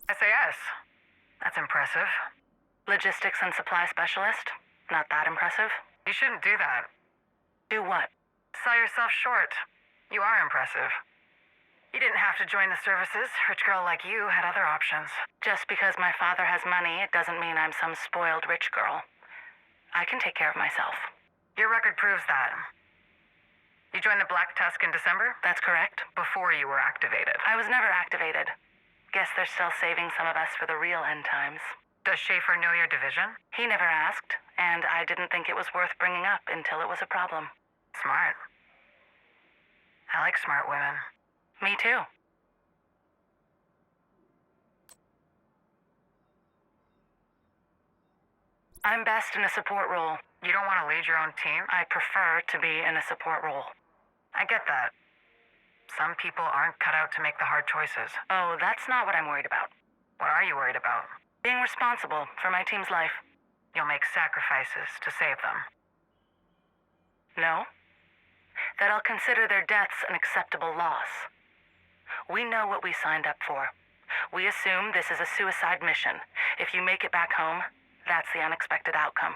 SAS. That's impressive. Logistics and supply specialist? Not that impressive? You shouldn't do that. Do what? Sell yourself short. You are impressive. You didn't have to join the services. Rich girl like you had other options. Just because my father has money, it doesn't mean I'm some spoiled rich girl. I can take care of myself. Your record proves that. You joined the Black Tusk in December? That's correct. Before you were activated. I was never activated. Guess they're still saving some of us for the real end times. Does Schaefer know your division? He never asked, and I didn't think it was worth bringing up until it was a problem. Smart. I like smart women. Me too. I'm best in a support role. You don't want to lead your own team? I prefer to be in a support role. I get that. Some people aren't cut out to make the hard choices. Oh, that's not what I'm worried about. What are you worried about? Being responsible for my team's life. You'll make sacrifices to save them. No. That I'll consider their deaths an acceptable loss. We know what we signed up for. We assume this is a suicide mission. If you make it back home, that's the unexpected outcome.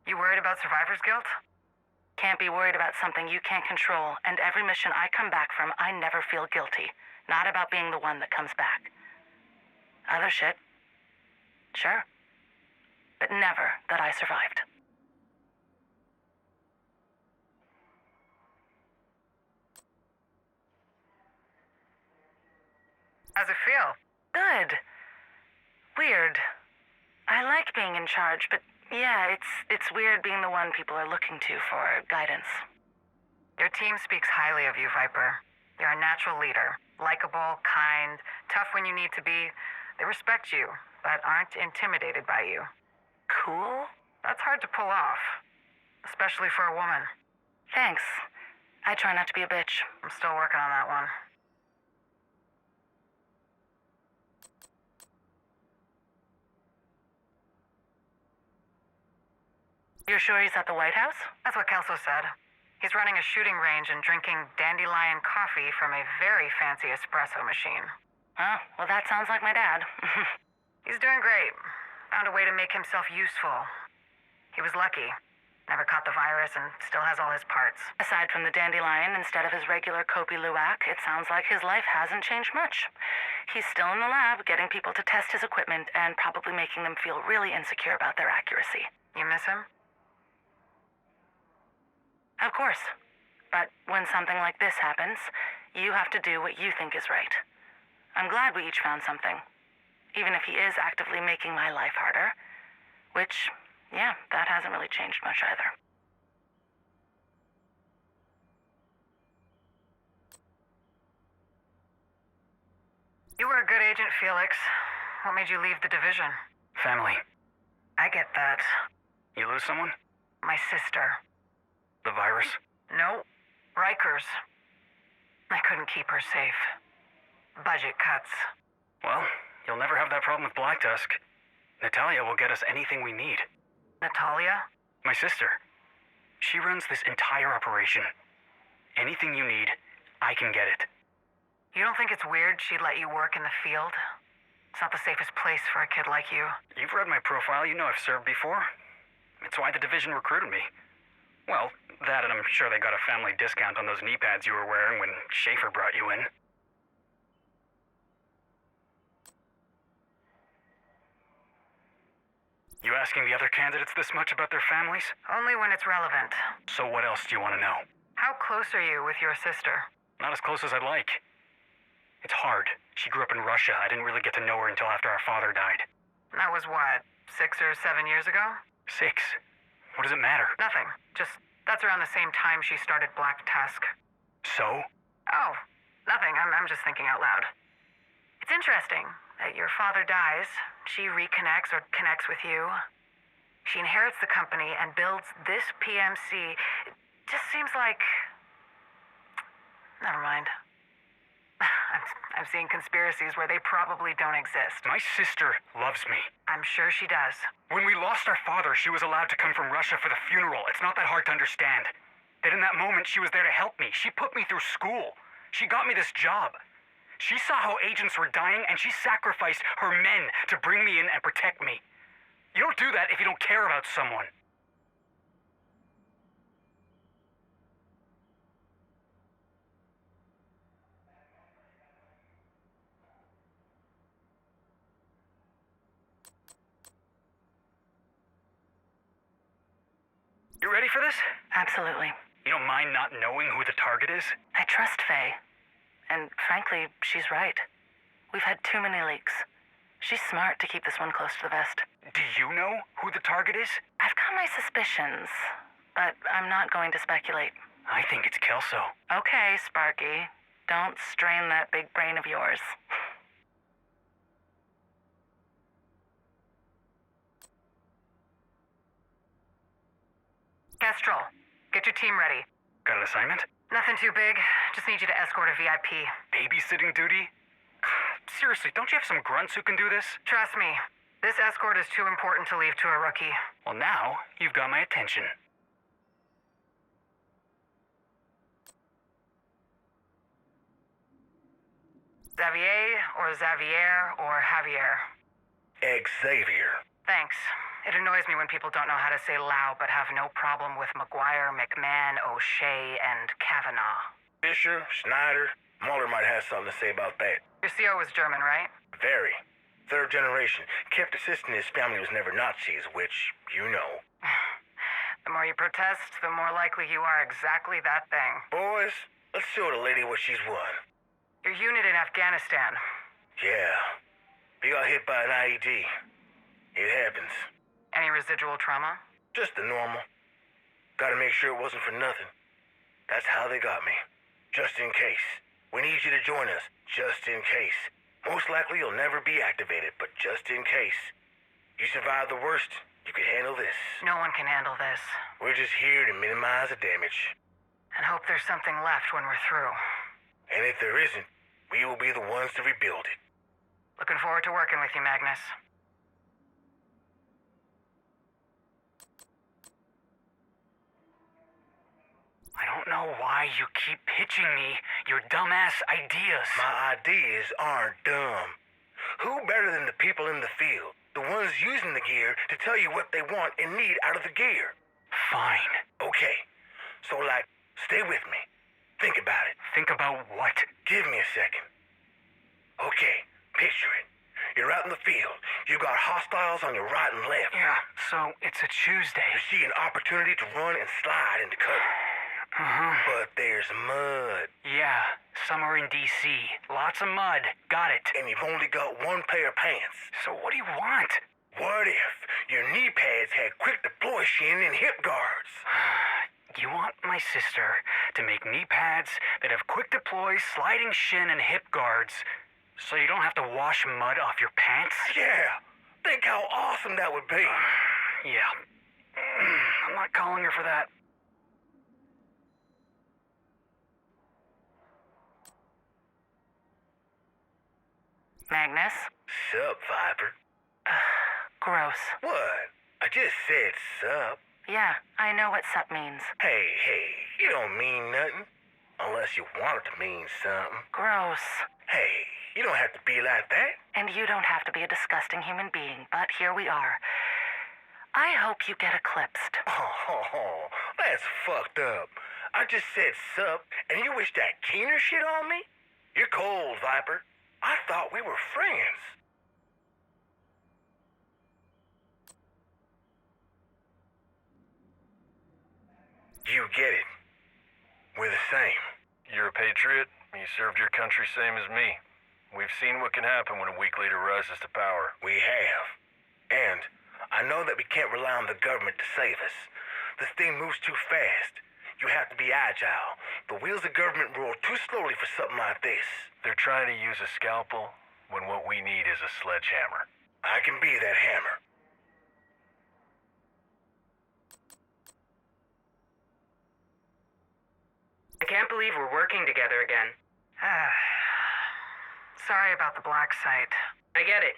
You worried about survivor's guilt? Can't be worried about something you can't control, and every mission I come back from, I never feel guilty. Not about being the one that comes back. Other shit. Sure. But never that I survived. How's it feel? Good. Weird. I like being in charge, but yeah, it's weird being the one people are looking to for guidance. Your team speaks highly of you, Viper. You're a natural leader. Likeable, kind, tough when you need to be. They respect you, but aren't intimidated by you. Cool? That's hard to pull off, especially for a woman. Thanks. I try not to be a bitch. I'm still working on that one. You're sure he's at the White House? That's what Kelso said. He's running a shooting range and drinking dandelion coffee from a very fancy espresso machine. Oh, well that sounds like my dad. He's doing great. Found a way to make himself useful. He was lucky. Never caught the virus and still has all his parts. Aside from the dandelion instead of his regular Kopi Luwak, it sounds like his life hasn't changed much. He's still in the lab, getting people to test his equipment and probably making them feel really insecure about their accuracy. You miss him? Of course. But when something like this happens, you have to do what you think is right. I'm glad we each found something. Even if he is actively making my life harder. Which, yeah, that hasn't really changed much either. You were a good agent, Felix. What made you leave the division? Family. I get that. You lose someone? My sister. The virus? No. Rikers. I couldn't keep her safe. Budget cuts. Well, you'll never have that problem with Black Tusk. Natalia will get us anything we need. Natalia? My sister. She runs this entire operation. Anything you need, I can get it. You don't think it's weird she'd let you work in the field? It's not the safest place for a kid like you. You've read my profile. You know I've served before. It's why the division recruited me. Well, that and I'm sure they got a family discount on those knee pads you were wearing when Schaefer brought you in. You asking the other candidates this much about their families? Only when it's relevant. So what else do you want to know? How close are you with your sister? Not as close as I'd like. It's hard. She grew up in Russia. I didn't really get to know her until after our father died. That was what, 6 or 7 years ago? 6. What does it matter? Nothing. Just, that's around the same time she started Black Tusk. So? Oh, nothing. I'm just thinking out loud. It's interesting that your father dies, she reconnects or connects with you. She inherits the company and builds this PMC. It just seems like... Never mind. I'm seeing conspiracies where they probably don't exist. My sister loves me. I'm sure she does. When we lost our father, she was allowed to come from Russia for the funeral. It's not that hard to understand. That in that moment, she was there to help me. She put me through school. She got me this job. She saw how agents were dying, and she sacrificed her men to bring me in and protect me. You don't do that if you don't care about someone. You ready for this? Absolutely. You don't mind not knowing who the target is? I trust Faye. And frankly, she's right. We've had too many leaks. She's smart to keep this one close to the vest. Do you know who the target is? I've got my suspicions, but I'm not going to speculate. I think it's Kelso. Okay, Sparky. Don't strain that big brain of yours. Kestrel, get your team ready. Got an assignment? Nothing too big. Just need you to escort a VIP. Babysitting duty? Seriously, don't you have some grunts who can do this? Trust me, this escort is too important to leave to a rookie. Well, now you've got my attention. Xavier or Javier? Xavier. Thanks. It annoys me when people don't know how to say Lao but have no problem with McGuire, McMahon, O'Shea, and Kavanaugh. Fisher, Schneider, Muller might have something to say about that. Your CO was German, right? Very. Third generation. Kept insisting his family was never Nazis, which, you know. The more you protest, the more likely you are exactly that thing. Boys, let's show the lady what she's won. Your unit in Afghanistan. Yeah. He got hit by an IED. It happens. Any residual trauma? Just the normal. Gotta make sure it wasn't for nothing. That's how they got me. Just in case. We need you to join us. Just in case. Most likely you'll never be activated, but just in case. You survive the worst, you can handle this. No one can handle this. We're just here to minimize the damage. And hope there's something left when we're through. And if there isn't, we will be the ones to rebuild it. Looking forward to working with you, Magnus. I don't know why you keep pitching me your dumbass ideas. My ideas aren't dumb. Who better than the people in the field? The ones using the gear to tell you what they want and need out of the gear. Fine. Okay. So, stay with me. Think about it. Think about what? Give me a second. Okay, picture it. You're out in the field. You got hostiles on your right and left. Yeah, so it's a Tuesday. You see an opportunity to run and slide into cover. Uh-huh. But there's mud. Yeah, somewhere in D.C. Lots of mud. Got it. And you've only got one pair of pants. So what do you want? What if your knee pads had quick deploy shin and hip guards? You want my sister to make knee pads that have quick deploy, sliding shin, and hip guards, so you don't have to wash mud off your pants? Yeah. Think how awesome that would be. Yeah. I'm not calling her for that. Magnus? Sup, Viper? Gross. What? I just said sup. Yeah, I know what sup means. Hey, you don't mean nothing. Unless you want it to mean something. Gross. Hey, you don't have to be like that. And you don't have to be a disgusting human being, but here we are. I hope you get eclipsed. Oh, that's fucked up. I just said sup, and you wish that keener shit on me? You're cold, Viper. I thought we were friends. You get it. We're the same. You're a patriot. You served your country same as me. We've seen what can happen when a weak leader rises to power. We have. And I know that we can't rely on the government to save us. This thing moves too fast. You have to be agile. The wheels of government roll too slowly for something like this. They're trying to use a scalpel when what we need is a sledgehammer. I can be that hammer. I can't believe we're working together again. Sorry about the black site. I get it.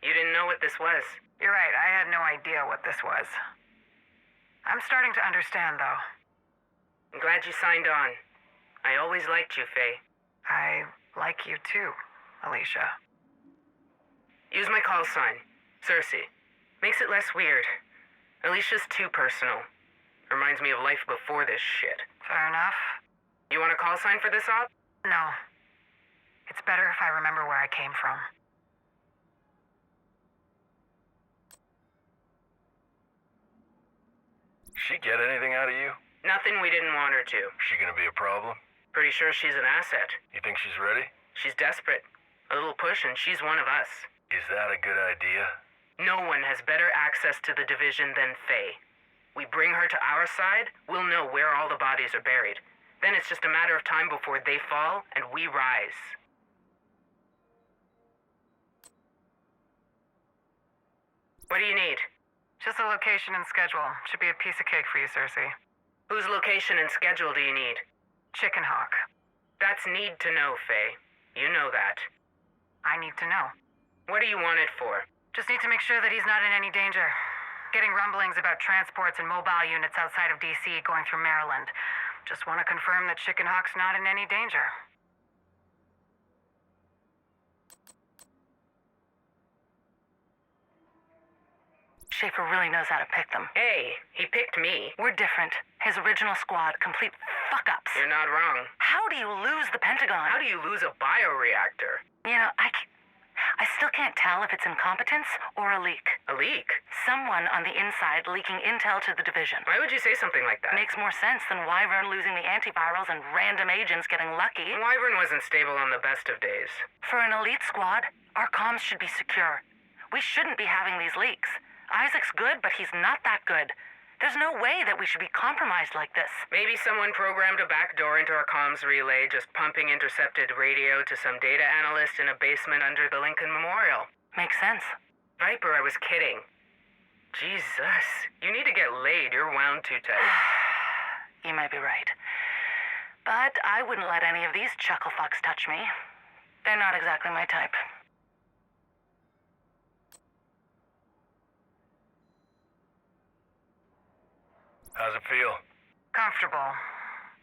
You didn't know what this was. You're right, I had no idea what this was. I'm starting to understand, though. I'm glad you signed on. I always liked you, Faye. I I like you too, Alicia. Use my call sign, Cersei. Makes it less weird. Alicia's too personal. Reminds me of life before this shit. Fair enough. You want a call sign for this op? No. It's better if I remember where I came from. She get anything out of you? Nothing we didn't want her to. She gonna be a problem? Pretty sure she's an asset. You think she's ready? She's desperate. A little push and she's one of us. Is that a good idea? No one has better access to the division than Faye. We bring her to our side, we'll know where all the bodies are buried. Then it's just a matter of time before they fall and we rise. What do you need? Just a location and schedule. Should be a piece of cake for you, Cersei. Whose location and schedule do you need? Chicken Hawk. That's need to know, Faye. You know that. I need to know. What do you want it for? Just need to make sure that he's not in any danger. Getting rumblings about transports and mobile units outside of D.C. going through Maryland. Just want to confirm that Chicken Hawk's not in any danger. Schaefer really knows how to pick them. Hey, he picked me. We're different. His original squad, complete fuck-ups. You're not wrong. How do you lose the Pentagon? How do you lose a bioreactor? You know, I still can't tell if it's incompetence or a leak. A leak? Someone on the inside leaking intel to the division. Why would you say something like that? Makes more sense than Wyvern losing the antivirals and random agents getting lucky. Wyvern wasn't stable on the best of days. For an elite squad, our comms should be secure. We shouldn't be having these leaks. Isaac's good, but he's not that good. There's no way that we should be compromised like this. Maybe someone programmed a backdoor into our comms relay, just pumping intercepted radio to some data analyst in a basement under the Lincoln Memorial. Makes sense. Viper, I was kidding. Jesus, you need to get laid. You're wound too tight. You might be right. But I wouldn't let any of these chuckle fucks touch me. They're not exactly my type. How's it feel? Comfortable.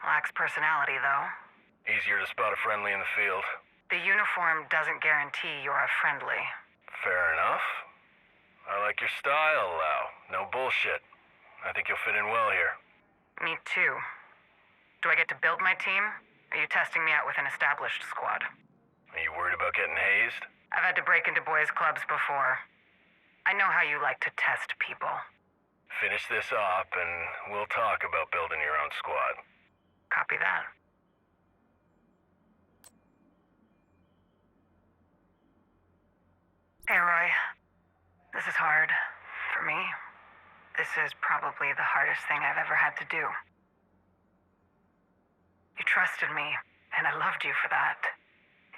Lacks personality, though. Easier to spot a friendly in the field. The uniform doesn't guarantee you're a friendly. Fair enough. I like your style, Lau. No bullshit. I think you'll fit in well here. Me too. Do I get to build my team? Are you testing me out with an established squad? Are you worried about getting hazed? I've had to break into boys' clubs before. I know how you like to test people. Finish this op, and we'll talk about building your own squad. Copy that. Hey, Roy. This is hard. For me, this is probably the hardest thing I've ever had to do. You trusted me, and I loved you for that.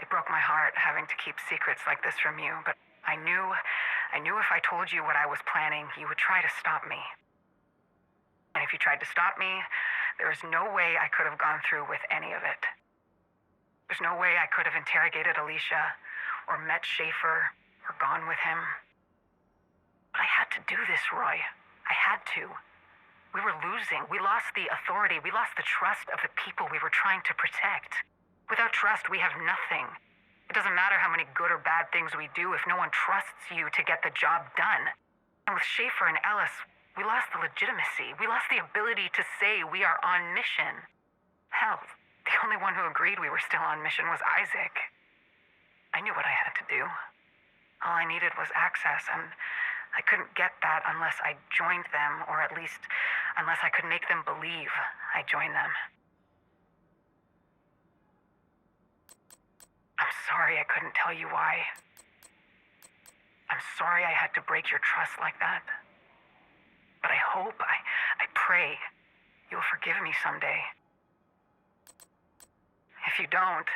It broke my heart having to keep secrets like this from you, but I knew if I told you what I was planning, you would try to stop me. And if you tried to stop me, there is no way I could have gone through with any of it. There's no way I could have interrogated Alicia, or met Schaefer, or gone with him. But I had to do this, Roy. I had to. We were losing. We lost the authority. We lost the trust of the people we were trying to protect. Without trust, we have nothing. It doesn't matter how many good or bad things we do if no one trusts you to get the job done. And with Schaefer and Ellis, we lost the legitimacy. We lost the ability to say we are on mission. Hell, the only one who agreed we were still on mission was Isaac. I knew what I had to do. All I needed was access, and I couldn't get that unless I joined them, or at least unless I could make them believe I joined them. I'm sorry I couldn't tell you why. I'm sorry I had to break your trust like that. But I hope, I pray, you'll forgive me someday. If you don't,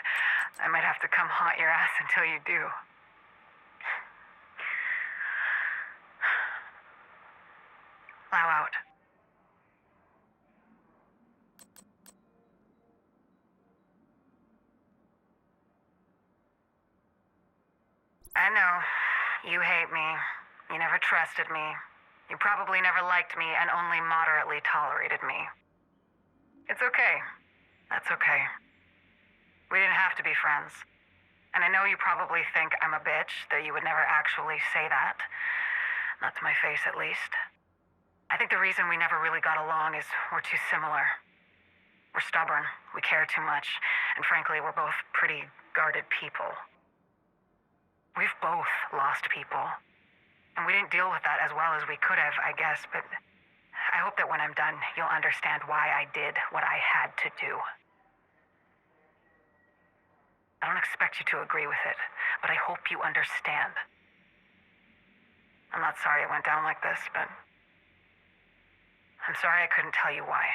I might have to come haunt your ass until you do. Allow out. I know. You hate me. You never trusted me. You probably never liked me and only moderately tolerated me. It's okay. That's okay. We didn't have to be friends. And I know you probably think I'm a bitch, though you would never actually say that. Not to my face, at least. I think the reason we never really got along is we're too similar. We're stubborn, we care too much, and frankly, we're both pretty guarded people. We've both lost people. And we didn't deal with that as well as we could have, I guess, but I hope that when I'm done, you'll understand why I did what I had to do. I don't expect you to agree with it, but I hope you understand. I'm not sorry it went down like this, but I'm sorry I couldn't tell you why.